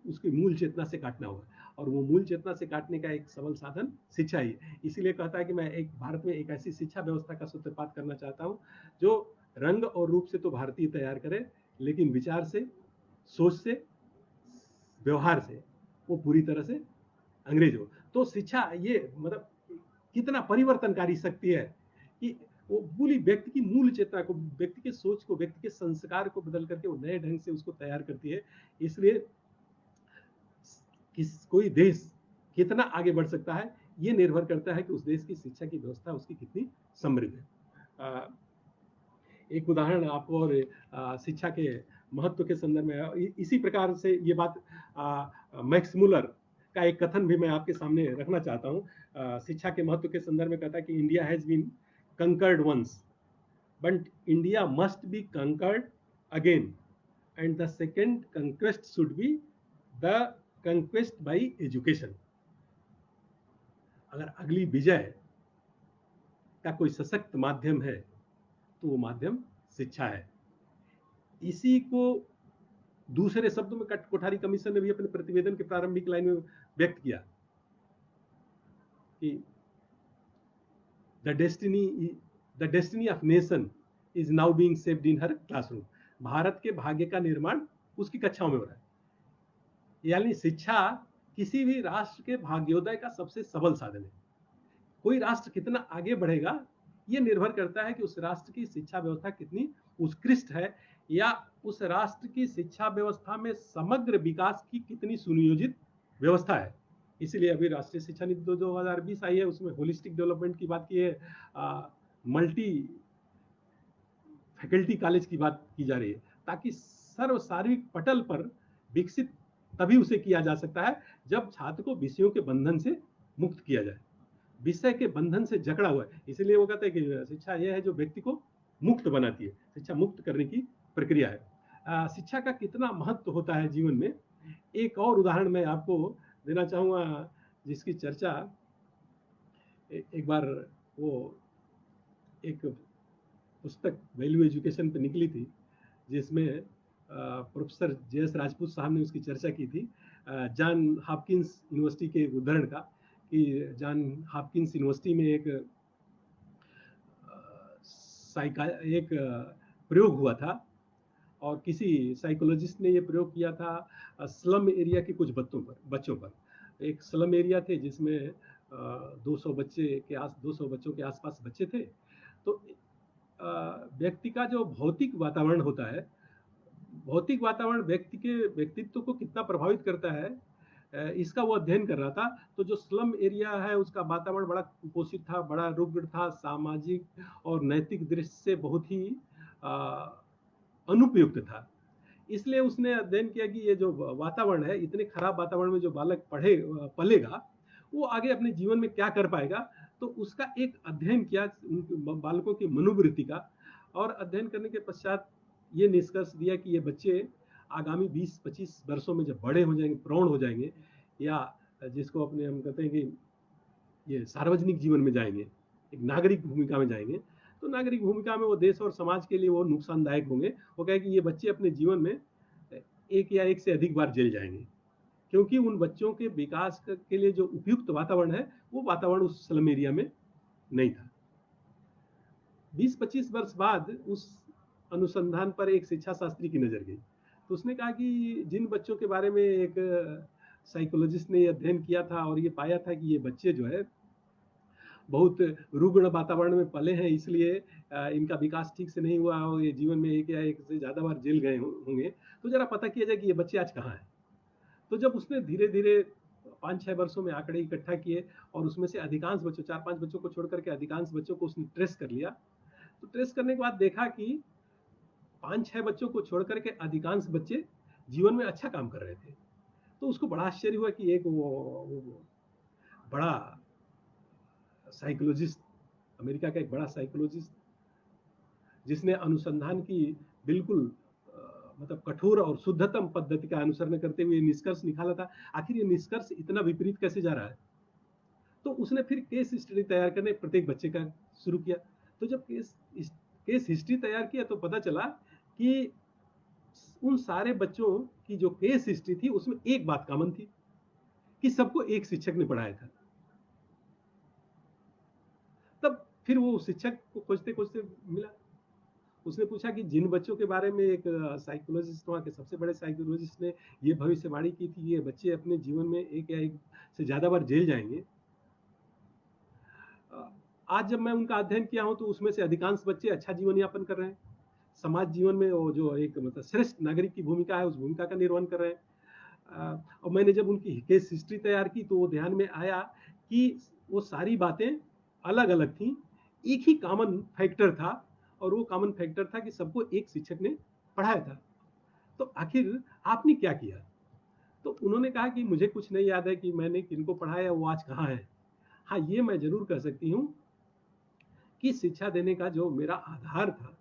उसकी मूल चेतना से काटना होगा, और वो मूल चेतना से काटने का एक सबल साधन शिक्षा ही है। इसीलिए कहता है कि मैं एक भारत में एक ऐसी शिक्षा व्यवस्था का सूत्रपात करना चाहता हूँ जो रंग और रूप से तो भारतीय तैयार करे, लेकिन विचार से, सोच से, व्यवहार से वो पूरी तरह से अंग्रेज हो। तो शिक्षा ये मतलब कितना परिवर्तनकारी शक्ति है कि वो पूरी व्यक्ति की मूल चेतना को, व्यक्ति के सोच को, व्यक्ति के संस्कार को बदल करके वो नए ढंग से उसको तैयार करती है। इसलिए कोई देश कितना आगे बढ़ सकता है, ये निर्भर करता है कि उस देश की शिक्षा की व्यवस्था उसकी कितनी समृद्ध है। एक उदाहरण आपको और शिक्षा के महत्व के संदर्भ में इसी प्रकार से ये बात मैक्स मुलर का एक कथन भी मैं आपके सामने रखना चाहता हूँ। शिक्षा के महत्व के संदर्भ में कहता है कि India has been conquered once but India must be conquered again and the second conquest should be the conquest by education. अगर अगली विजय का कोई सशक्त माध्यम है तो वो माध्यम शिक्षा है। इसी को दूसरे शब्दों में कोठारी कमीशन ने भी अपने प्रतिवेदन के प्रारंभिक लाइन में व्यक्त किया कि the destiny of nation is now being shaped in her classroom. Bharat के भाग्य का निर्माण उसकी कक्षाओं में हो रहा है। यानी शिक्षा किसी भी राष्ट्र के भाग्योदय का सबसे सबल साधन है। कोई राष्ट्र कितना आगे बढ़ेगा ये निर्भर करता है कि उस राष्ट्र की शिक्षा व्यवस्था कितनी उत्कृष्ट है, या उस राष्ट्र की शिक्षा व्यवस्था में समग्र विकास की कितनी सुनियोजित व्यवस्था है। इसीलिए अभी राष्ट्रीय शिक्षा नीति 2020 आई है, उसमें होलिस्टिक डेवलपमेंट की बात की है, मल्टी फैकल्टी कॉलेज की बात की जा रही है, ताकि सर्वसार्विक पटल पर विकसित तभी उसे किया जा सकता है जब छात्र को विषयों के बंधन से मुक्त किया जाए। विषय के बंधन से जकड़ा हुआ है, इसलिए वो कहते हैं कि शिक्षा यह है जो व्यक्ति को मुक्त बनाती है, शिक्षा मुक्त करने की प्रक्रिया है। शिक्षा का कितना महत्व होता है जीवन में, एक और उदाहरण मैं आपको देना चाहूँगा जिसकी चर्चा एक बार वो एक पुस्तक वैल्यू एजुकेशन पे निकली थी, जिसमें प्रोफेसर जे.एस. राजपूत साहब ने उसकी चर्चा की थी, जॉन हॉपकिंस यूनिवर्सिटी के उदाहरण का, कि जॉन हॉपकिंस यूनिवर्सिटी में एक प्रयोग हुआ था और किसी साइकोलॉजिस्ट ने ये प्रयोग किया था स्लम एरिया के कुछ बच्चों पर। एक स्लम एरिया थे जिसमें 200 बच्चों के आसपास बच्चे थे। तो व्यक्ति का जो भौतिक वातावरण होता है, भौतिक वातावरण व्यक्ति के व्यक्तित्व को कितना प्रभावित करता है, इसका वो अध्ययन कर रहा था। तो जो स्लम एरिया है उसका वातावरण बड़ा कुपोषित था, बड़ा रुग्ण था, सामाजिक और नैतिक दृष्टि से बहुत ही अनुपयुक्त था। इसलिए उसने अध्ययन किया कि ये जो वातावरण है, इतने खराब वातावरण में जो बालक पलेगा वो आगे अपने जीवन में क्या कर पाएगा। तो उसका एक अध्ययन किया बालकों की मनोवृत्ति का, और अध्ययन करने के पश्चात ये निष्कर्ष दिया कि ये बच्चे आगामी 20-25 वर्षों में जब बड़े हो जाएंगे, प्रौढ़ हो जाएंगे, या जिसको अपने हम कहते हैं कि ये सार्वजनिक जीवन में जाएंगे, एक नागरिक भूमिका में जाएंगे, तो नागरिक भूमिका में वो देश और समाज के लिए वो नुकसानदायक होंगे। वो कहे कि ये बच्चे अपने जीवन में एक या एक से अधिक बार जेल जाएंगे, क्योंकि उन बच्चों के विकास के लिए जो उपयुक्त वातावरण है वो वातावरण उस स्लम एरिया में नहीं था। 20-25 वर्ष बाद उस अनुसंधान पर एक शिक्षा शास्त्री की नजर गई, तो उसने कहा कि जिन बच्चों के बारे में एक साइकोलॉजिस्ट ने अध्ययन किया था और ये पाया था कि ये बच्चे जो है बहुत रुग्ण वातावरण में पले हैं, इसलिए इनका विकास ठीक से नहीं हुआ और ये जीवन में एक या एक से ज्यादा बार जेल गए होंगे, तो जरा पता किया जाए कि ये बच्चे आज कहाँ हैं। तो जब उसने धीरे धीरे 5-6 वर्षों में आंकड़े इकट्ठा किए और उसमें से अधिकांश बच्चों, 4-5 बच्चों को छोड़ करके अधिकांश बच्चों को उसने ट्रेस कर लिया, तो ट्रेस करने के बाद देखा कि 5-6 बच्चों को छोड़ करके अधिकांश बच्चे जीवन में अच्छा काम कर रहे थे। तो उसको बड़ा आश्चर्य हुआ कि एक वो बड़ा साइकोलॉजिस्ट, अमेरिका का एक बड़ा साइकोलॉजिस्ट, जिसने अनुसंधान की बिल्कुल मतलब कठोर और शुद्धतम पद्धति का अनुसरण करते हुए निष्कर्ष निकाला था, आखिर ये निष्कर्ष इतना विपरीत कैसे जा रहा है। तो उसने फिर केस हिस्ट्री तैयार करने प्रत्येक बच्चे का शुरू किया। तो जब केस हिस्ट्री तैयार किया तो पता चला कि उन सारे बच्चों की जो केस हिस्ट्री थी उसमें एक बात कॉमन थी कि सबको एक शिक्षक ने पढ़ाया था। तब फिर वो शिक्षक को खोजते खोजते मिला। उसने पूछा कि जिन बच्चों के बारे में एक साइकोलॉजिस्ट, वहाँ के सबसे बड़े साइकोलॉजिस्ट ने ये भविष्यवाणी की थी, ये बच्चे अपने जीवन में एक या एक से ज्यादा बार जेल जाएंगे, आज जब मैं उनका अध्ययन किया हूँ तो उसमें से अधिकांश बच्चे अच्छा जीवन यापन कर रहे हैं, समाज जीवन में वो जो एक मतलब श्रेष्ठ नागरिक की भूमिका है उस भूमिका का निर्वहन कर रहे हैं। और मैंने जब उनकी केस हिस्ट्री तैयार की तो वो ध्यान में आया कि वो सारी बातें अलग अलग थी, एक ही कॉमन फैक्टर था, और वो कॉमन फैक्टर था कि सबको एक शिक्षक ने पढ़ाया था। तो आखिर आपने क्या किया? तो उन्होंने कहा कि मुझे कुछ नहीं याद है कि मैंने किनको पढ़ाया, वो आज कहाँ है। हाँ, ये मैं जरूर कह सकती हूँ कि शिक्षा देने का जो मेरा आधार था,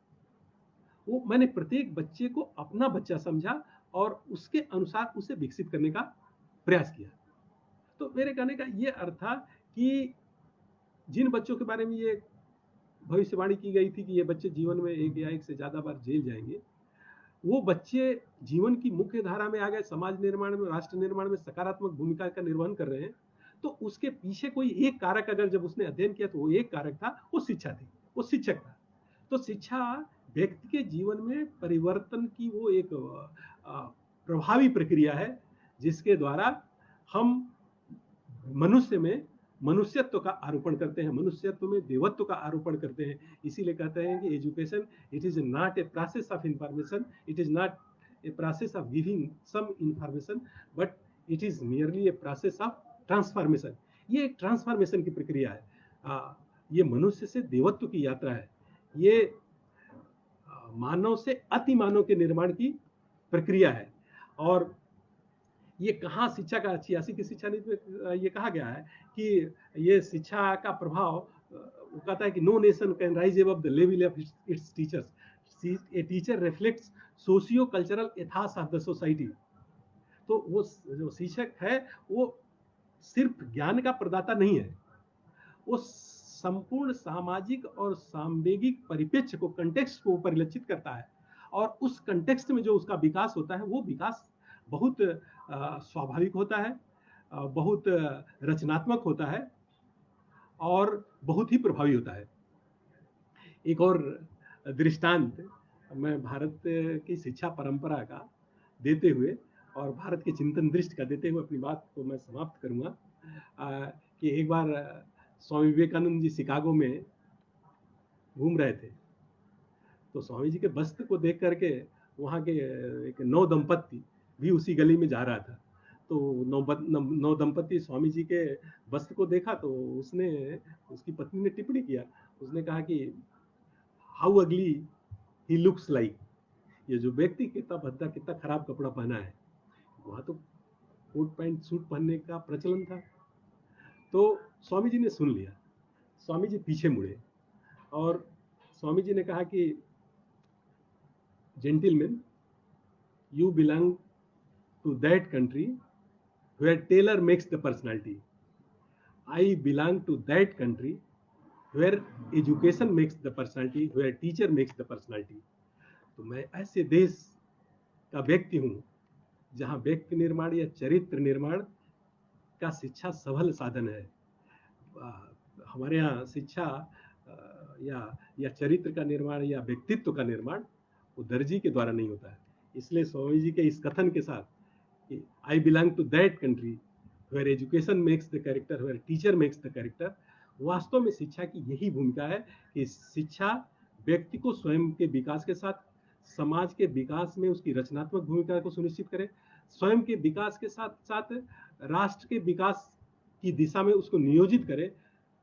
वो मैंने प्रत्येक बच्चे को अपना बच्चा समझा और उसके अनुसार उसे विकसित करने का प्रयास किया। तो मेरे कहने का ये अर्थ था कि जिन बच्चों के बारे में ये भविष्यवाणी की गई थी कि ये बच्चे जीवन में एक या एक से ज्यादा बार जेल जाएंगे, वो बच्चे जीवन की मुख्य धारा में आ गए, समाज निर्माण में, राष्ट्र निर्माण में सकारात्मक भूमिका का निर्वहन कर रहे हैं। तो उसके पीछे कोई एक कारक अगर जब उसने अध्ययन किया तो वो एक कारक था, वो शिक्षा थी, वो शिक्षक था। तो शिक्षा व्यक्ति के जीवन में परिवर्तन की वो एक प्रभावी प्रक्रिया है, जिसके द्वारा हम मनुष्य में मनुष्यत्व का आरोपण करते हैं, मनुष्यत्व में देवत्व का आरोपण करते हैं। इसीलिए कहते हैं कि education it is not a process of information, it is not a process of giving some information, but it is merely a process of transformation. ये एक ट्रांसफॉर्मेशन की प्रक्रिया है। ये मनुष्य से देवत्व की यात्रा है, ये मानव से अति मानव के निर्माण की प्रक्रिया है। और ये कहाँ शिक्षा का 86 की शिक्षा नीति में ये कहा गया है कि ये शिक्षा का प्रभाव, वो कहता है कि no nation can rise above the level of its teachers, a teacher reflects socio cultural ethos of the society. तो वो जो शिक्षक है वो सिर्फ ज्ञान का प्रदाता नहीं है, वो संपूर्ण सामाजिक और सांवेगिक परिप्रेक्ष्य को, कंटेक्स्ट को परिलक्षित करता है। और उस कंटेक्स्ट में जो उसका विकास होता है वो विकास बहुत स्वाभाविक होता है, बहुत रचनात्मक होता है और बहुत ही प्रभावी होता है। एक और दृष्टांत मैं भारत की शिक्षा परंपरा का देते हुए और भारत के चिंतन दृष्टि का देते हुए अपनी बात को मैं समाप्त करूंगा। कि एक बार स्वामी विवेकानंद जी शिकागो में घूम रहे थे, तो स्वामी जी के बस्त को देख करके वहाँ के एक नौ दंपत्ति भी उसी गली में जा रहा था। तो नौ दंपत्ति स्वामी जी के बस्त को देखा तो उसने, उसकी पत्नी ने टिप्पणी किया, उसने कहा कि हाउ अगली ही लुक्स लाइक, ये जो व्यक्ति कितना भद्दा, कितना खराब कपड़ा पहना है। वहाँ तो कोट पैंट सूट पहनने का प्रचलन था। तो स्वामी जी ने सुन लिया, स्वामी जी पीछे मुड़े और स्वामी जी ने कहा कि gentleman, you belong to that country where tailor makes the personality. I belong to that country where education makes the personality, where teacher makes the personality. तो मैं ऐसे देश का व्यक्ति हूँ जहाँ व्यक्ति निर्माण या चरित्र निर्माण का शिक्षा सबल साधन है। हमारे यहाँ शिक्षा या चरित्र का निर्माण या व्यक्तित्व का निर्माण वो दर्जी के द्वारा नहीं होता है। इसलिए स्वामी जी के इस कथन के साथ I belong to that country where education makes the character, where teacher makes the character, वास्तव में शिक्षा की यही भूमिका है कि शिक्षा व्यक्ति को स्वयं के विकास के साथ समाज के विकास में उसकी रचनात्मक भूमिका को सुनिश्चित करे, स्वयं के विकास के साथ साथ राष्ट्र के विकास की दिशा में उसको नियोजित करे।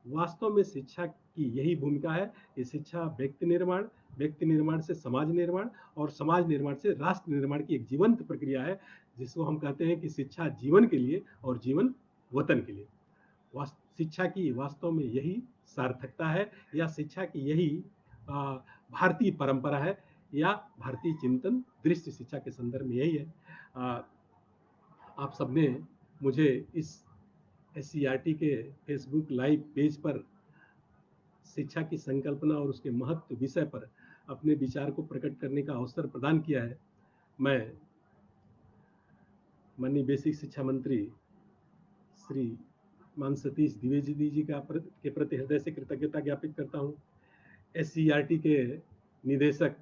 वास्तव में शिक्षा की यही भूमिका है कि शिक्षा व्यक्ति निर्माण से समाज निर्माण और समाज निर्माण से राष्ट्र निर्माण की एक जीवंत प्रक्रिया है, जिसको हम कहते हैं कि शिक्षा जीवन के लिए और जीवन वतन के लिए। शिक्षा की वास्तव में यही सार्थकता है, या शिक्षा की यही भारतीय परंपरा है, या भारतीय चिंतन दृष्टि शिक्षा के संदर्भ में यही है। आप सबने मुझे इस SCERT के फेसबुक लाइव पेज पर शिक्षा की संकल्पना और उसके महत्व विषय पर अपने विचार को प्रकट करने का अवसर प्रदान किया है। मैं माननीय बेसिक शिक्षा मंत्री श्री मान सतीश द्विवेदी जी के प्रति हृदय से कृतज्ञता ज्ञापित करता हूँ। SCERT के निदेशक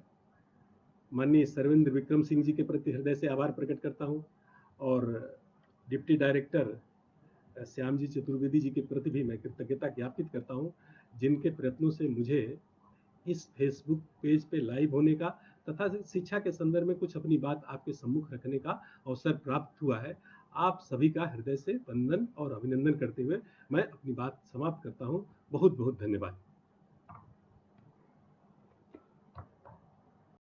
माननीय सर्वेंद्र विक्रम सिंह जी के प्रति हृदय से आभार प्रकट करता हूँ और डिप्टी डायरेक्टर श्याम जी चतुर्वेदी जी के प्रति भी मैं कृतज्ञता ज्ञापित करता हूँ, जिनके प्रयत्नों से मुझे इस फेसबुक पेज पे लाइव होने का तथा शिक्षा के संदर्भ में कुछ अपनी बात आपके सम्मुख रखने का अवसर प्राप्त हुआ है। आप सभी का हृदय से वंदन और अभिनंदन करते हुए मैं अपनी बात समाप्त करता हूँ। बहुत-बहुत धन्यवाद।